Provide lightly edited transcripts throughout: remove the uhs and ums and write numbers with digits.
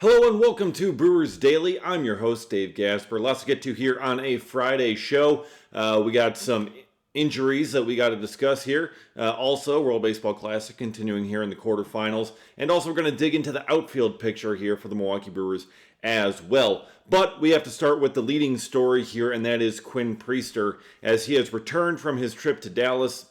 Hello and welcome to Brewers Daily. I'm your host, Dave Gasper. Lots to get to here on a Friday show. We got some injuries that we got to discuss here. Also, World Baseball Classic continuing here in the quarterfinals. And also, we're going to dig into the outfield picture here for the Milwaukee Brewers as well. But we have to start with the leading story here, and that is Quinn Priester, as he has returned from his trip to Dallas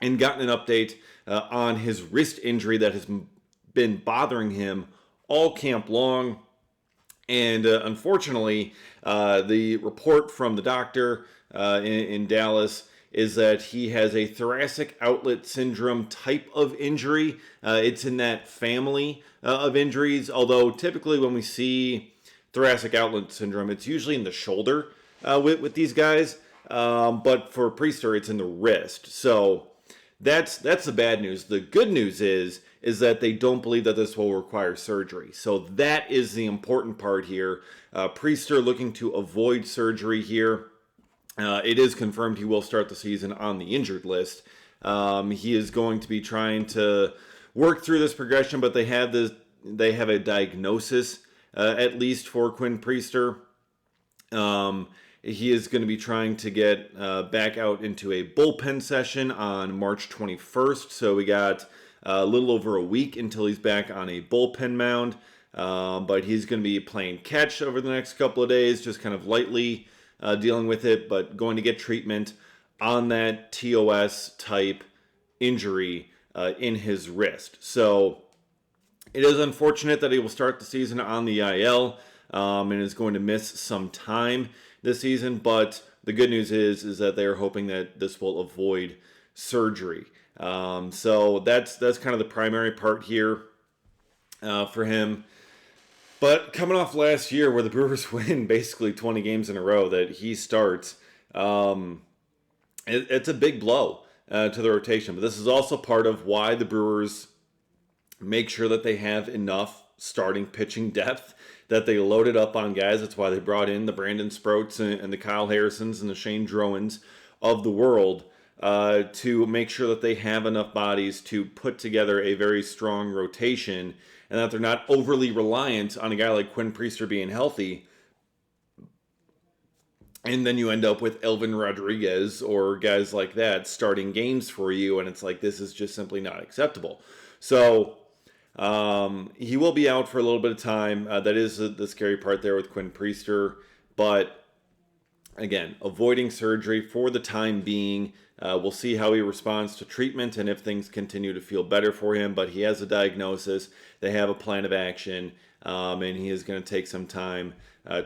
and gotten an update on his wrist injury that has been bothering him all camp long. And unfortunately, the report from the doctor in Dallas is that he has a thoracic outlet syndrome type of injury. It's in that family of injuries, although typically when we see thoracic outlet syndrome, it's usually in the shoulder with these guys. But for Priester, it's in the wrist. So that's the bad news. The good news is that they don't believe that this will require surgery. So that is the important part here. Priester looking to avoid surgery here. It is confirmed he will start the season on the injured list. He is going to be trying to work through this progression, but they have a diagnosis at least for Quinn Priester. He is going to be trying to get back out into a bullpen session on March 21st. So we got a little over a week until he's back on a bullpen mound. But he's going to be playing catch over the next couple of days, just kind of lightly dealing with it, but going to get treatment on that TOS type injury in his wrist. So it is unfortunate that he will start the season on the IL and is going to miss some time this season, but the good news is that they're hoping that this will avoid surgery. So that's kind of the primary part here for him. But coming off last year where the Brewers win basically 20 games in a row that he starts, it's a big blow to the rotation. But this is also part of why the Brewers make sure that they have enough starting pitching depth, that they loaded up on guys. That's why they brought in the Brandon Sproats and the Kyle Harrisons and the Shane Drowens of the world to make sure that they have enough bodies to put together a very strong rotation and that they're not overly reliant on a guy like Quinn Priester being healthy. And then you end up with Elvin Rodriguez or guys like that starting games for you, and it's like, this is just simply not acceptable. So he will be out for a little bit of time. That is the scary part there with Quinn Priester. But again, avoiding surgery for the time being. We'll see how he responds to treatment and if things continue to feel better for him. But he has a diagnosis. They have a plan of action. And he is going to take some time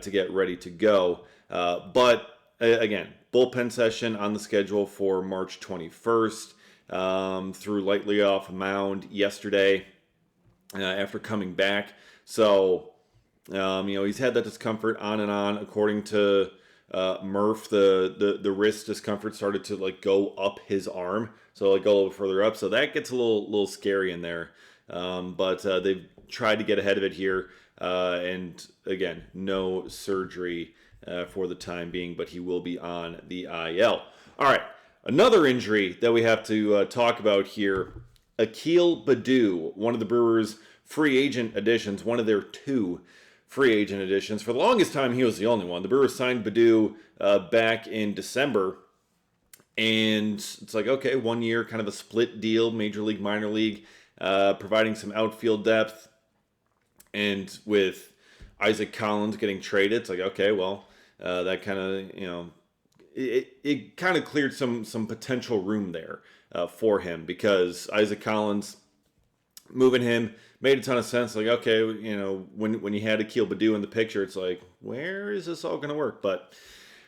to get ready to go. But again, bullpen session on the schedule for March 21st. Threw lightly off a mound yesterday after coming back. So, he's had that discomfort on and on. According to Murph, the wrist discomfort started to go up his arm, so go a little further up. So that gets a little scary in there. But they've tried to get ahead of it here, and again, no surgery for the time being. But he will be on the IL. All right, another injury that we have to talk about here. Akil Baddoo, one of the Brewers' free agent additions, one of their two free agent additions. For the longest time, he was the only one. The Brewers signed Baddoo back in December, and it's like, okay, 1 year, kind of a split deal, major league, minor league, providing some outfield depth. And with Isaac Collins getting traded, it's like, okay, well, that kind of, it kind of cleared some potential room there for him, because Isaac Collins, moving him made a ton of sense. Like, okay, when you had Akil Baddoo in the picture, it's like, where is this all going to work? But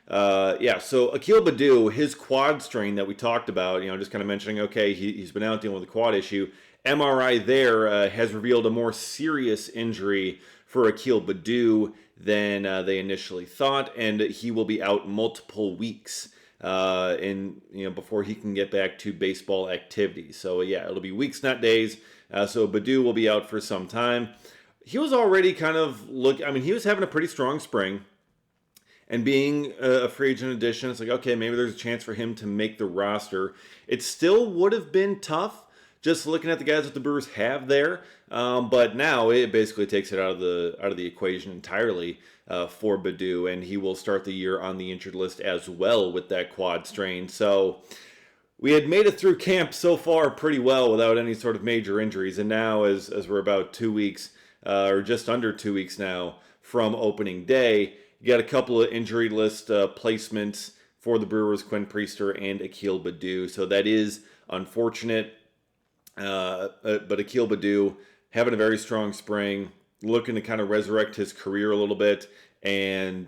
so Akil Baddoo, his quad strain that we talked about, just kind of mentioning, okay, he's been out dealing with a quad issue. MRI there has revealed a more serious injury for Akil Baddoo than they initially thought, and he will be out multiple weeks before he can get back to baseball activity. So it'll be weeks, not days. So Baddoo will be out for some time. He was already he was having a pretty strong spring, and being a free agent addition, it's like, okay, maybe there's a chance for him to make the roster. It still would have been tough just looking at the guys that the Brewers have there. But now it basically takes it out of the equation entirely for Baddoo, and he will start the year on the injured list as well with that quad strain. So we had made it through camp so far pretty well without any sort of major injuries, and now as we're about 2 weeks or just under 2 weeks now from opening day, you got a couple of injury list placements for the Brewers, Quinn Priester and Akil Baddoo. So that is unfortunate. But Akil Baddoo having a very strong spring, looking to kind of resurrect his career a little bit, and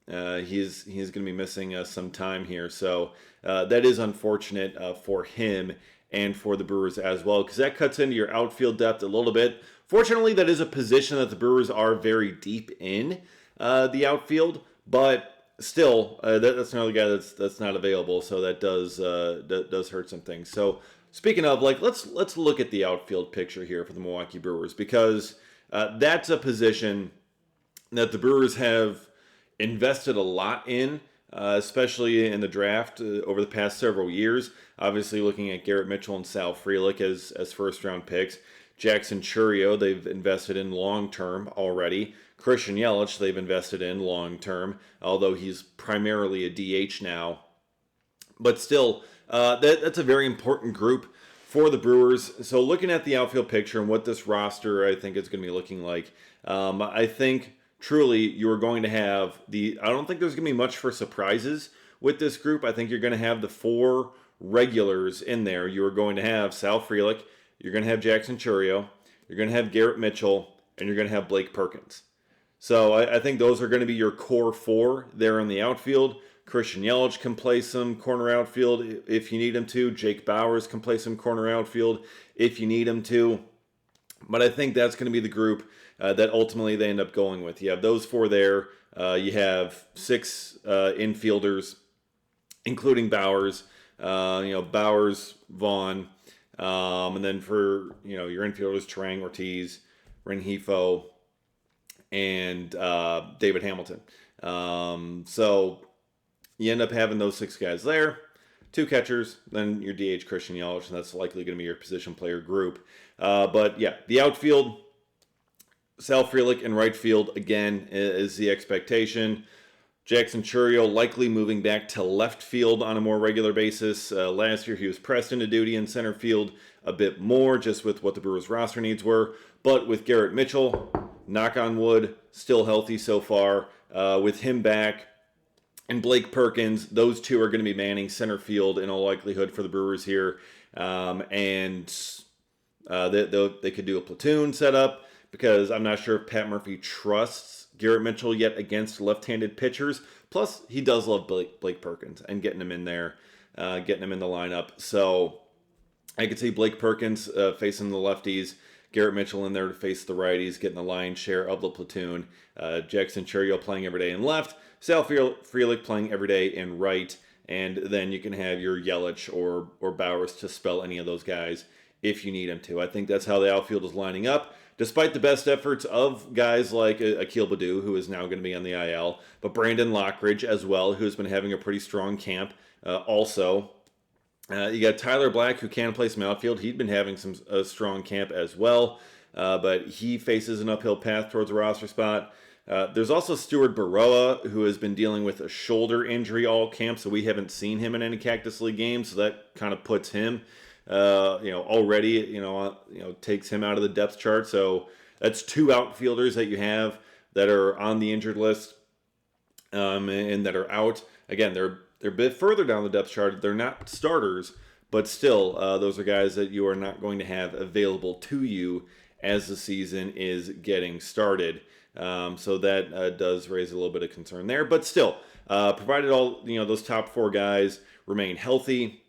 he's going to be missing some time here. So that is unfortunate for him and for the Brewers as well, because that cuts into your outfield depth a little bit. Fortunately, that is a position that the Brewers are very deep in the outfield, but still, that's another guy that's not available. So that does hurt some things. So speaking of, like, let's look at the outfield picture here for the Milwaukee Brewers, because that's a position that the Brewers have invested a lot in, especially in the draft over the past several years. Obviously, looking at Garrett Mitchell and Sal Frelick as first-round picks. Jackson Chourio, they've invested in long-term already. Christian Yelich, they've invested in long-term, although he's primarily a DH now. But still, that's a very important group for the Brewers. So looking at the outfield picture and what this roster I think is going to be looking like, I think truly you are going to have I don't think there's going to be much for surprises with this group. I think you're going to have the four regulars in there. You are going to have Sal Frelick, you're going to have Jackson Chourio, you're going to have Garrett Mitchell, and you're going to have Blake Perkins. So I think those are going to be your core four there in the outfield. Christian Yelich can play some corner outfield if you need him to. Jake Bauers can play some corner outfield if you need him to. But I think that's going to be the group that ultimately they end up going with. You have those four there. You have six infielders, including Bauers. Bauers, Vaughn, and then for your infielders, Terang, Ortiz, Rengifo, and David Hamilton. So you end up having those six guys there, two catchers, then your DH Christian Yelich, and that's likely going to be your position player group. But yeah, the outfield, Sal Frelick in right field, again, is the expectation. Jackson Chourio likely moving back to left field on a more regular basis. Last year he was pressed into duty in center field a bit more, just with what the Brewers roster needs were. But with Garrett Mitchell, knock on wood, still healthy so far, with him back, and Blake Perkins, those two are going to be manning center field in all likelihood for the Brewers here. They could do a platoon setup, because I'm not sure if Pat Murphy trusts Garrett Mitchell yet against left-handed pitchers. Plus, he does love Blake Perkins and getting him in there, getting him in the lineup. So I could see Blake Perkins facing the lefties, Garrett Mitchell in there to face the righties, getting the lion's share of the platoon. Jackson Chourio playing every day in left, Sal Frelick playing every day in right, and then you can have your Yelich or Bowers to spell any of those guys if you need him to. I think that's how the outfield is lining up, despite the best efforts of guys like Akil Baddoo, who is now going to be on the IL, but Brandon Lockridge as well, who's been having a pretty strong camp also. You got Tyler Black, who can play some outfield. He'd been having a strong camp as well, but he faces an uphill path towards a roster spot. There's also Stuart Baroa, who has been dealing with a shoulder injury all camp, so we haven't seen him in any Cactus League games, so that kind of puts him already, takes him out of the depth chart. So that's two outfielders that you have that are on the injured list and that are out. Again, they're a bit further down the depth chart. They're not starters, but still, those are guys that you are not going to have available to you as the season is getting started. So that does raise a little bit of concern there. But still, provided all those top four guys remain healthy,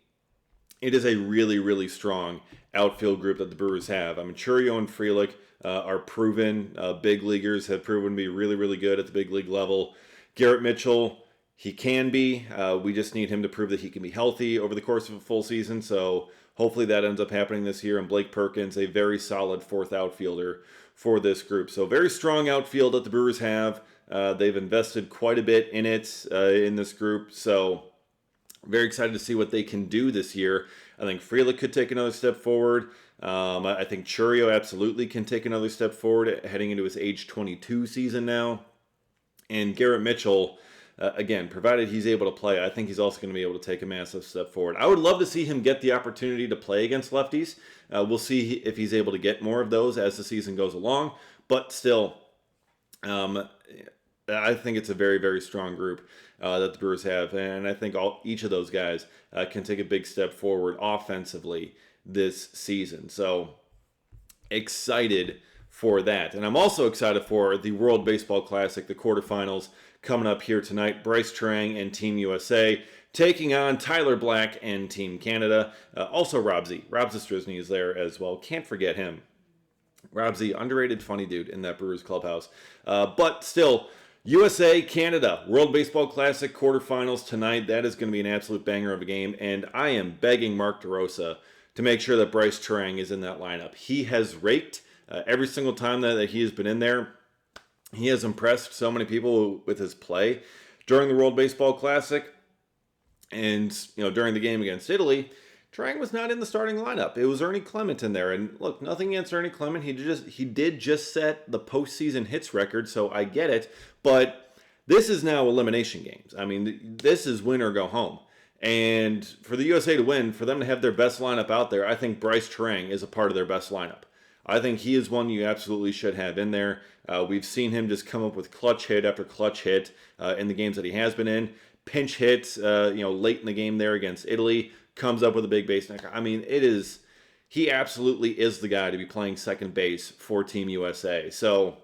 it is a really, really strong outfield group that the Brewers have. I mean, Chourio and Frelick are proven big leaguers, have proven to be really, really good at the big league level. Garrett Mitchell, he can be. We just need him to prove that he can be healthy over the course of a full season. So hopefully that ends up happening this year. And Blake Perkins, a very solid fourth outfielder for this group. So very strong outfield that the Brewers have. They've invested quite a bit in it in this group. So Very excited to see what they can do this year. I think Frelick could take another step forward. I think Churio absolutely can take another step forward heading into his age 22 season now. And Garrett Mitchell, again, provided he's able to play, I think he's also going to be able to take a massive step forward. I would love to see him get the opportunity to play against lefties. We'll see if he's able to get more of those as the season goes along. But still, I think it's a very, very strong group that the Brewers have. And I think each of those guys can take a big step forward offensively this season. So excited for that. And I'm also excited for the World Baseball Classic, the quarterfinals coming up here tonight. Bryce Trang and Team USA taking on Tyler Black and Team Canada. Also Rob Z. Rob Zastryzny is there as well. Can't forget him. Rob Z, underrated funny dude in that Brewers clubhouse. But still, USA, Canada, World Baseball Classic quarterfinals tonight. That is going to be an absolute banger of a game. And I am begging Mark DeRosa to make sure that Bryce Trang is in that lineup. He has raked every single time that he has been in there. He has impressed so many people with his play during the World Baseball Classic. And, during the game against Italy, Trang was not in the starting lineup. It was Ernie Clement in there. And look, nothing against Ernie Clement. He did just set the postseason hits record, so I get it. But this is now elimination games. I mean, this is win or go home. And for the USA to win, for them to have their best lineup out there, I think Bryce Trang is a part of their best lineup. I think he is one you absolutely should have in there. We've seen him just come up with clutch hit after clutch hit in the games that he has been in. Pinch hits, late in the game there against Italy. Comes up with a big base knocker. I mean, he absolutely is the guy to be playing second base for Team USA. So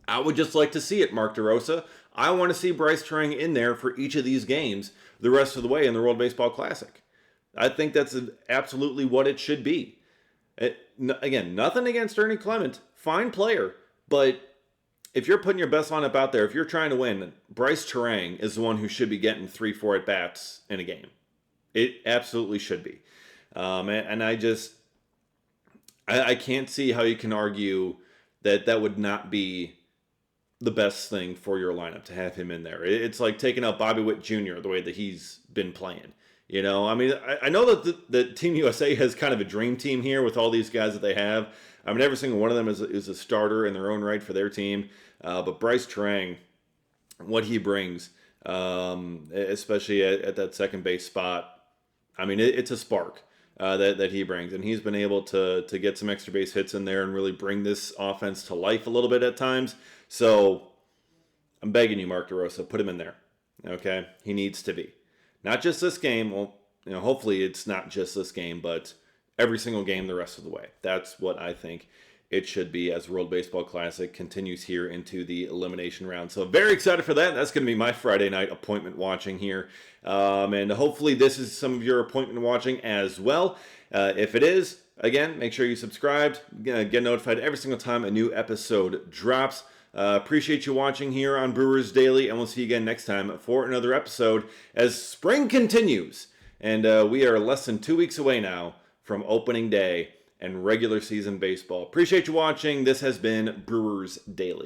I would just like to see it, Mark DeRosa. I want to see Bryce Trang in there for each of these games the rest of the way in the World Baseball Classic. I think that's absolutely what it should be. Again, nothing against Ernie Clement. Fine player. But if you're putting your best lineup out there, if you're trying to win, Bryce Trang is the one who should be getting 3-4 at-bats in a game. It absolutely should be. And I can't see how you can argue that would not be the best thing for your lineup to have him in there. It's like taking out Bobby Witt Jr. the way that he's been playing. I mean, I know that the Team USA has kind of a dream team here with all these guys that they have. I mean, every single one of them is a starter in their own right for their team. But Bryce Trang, what he brings, especially at that second base spot, I mean, it's a spark that he brings. And he's been able to get some extra base hits in there and really bring this offense to life a little bit at times. So I'm begging you, Mark DeRosa, put him in there. Okay? He needs to be. Not just this game. Well, hopefully it's not just this game, but every single game the rest of the way. That's what I think it should be as World Baseball Classic continues here into the elimination round. So very excited for that. That's going to be my Friday night appointment watching here. And hopefully this is some of your appointment watching as well. If it is, again, make sure you subscribed. Get notified every single time a new episode drops. Appreciate you watching here on Brewers Daily, and we'll see you again next time for another episode as spring continues. And we are less than 2 weeks away now from opening day and regular season baseball. Appreciate you watching. This has been Brewers Daily.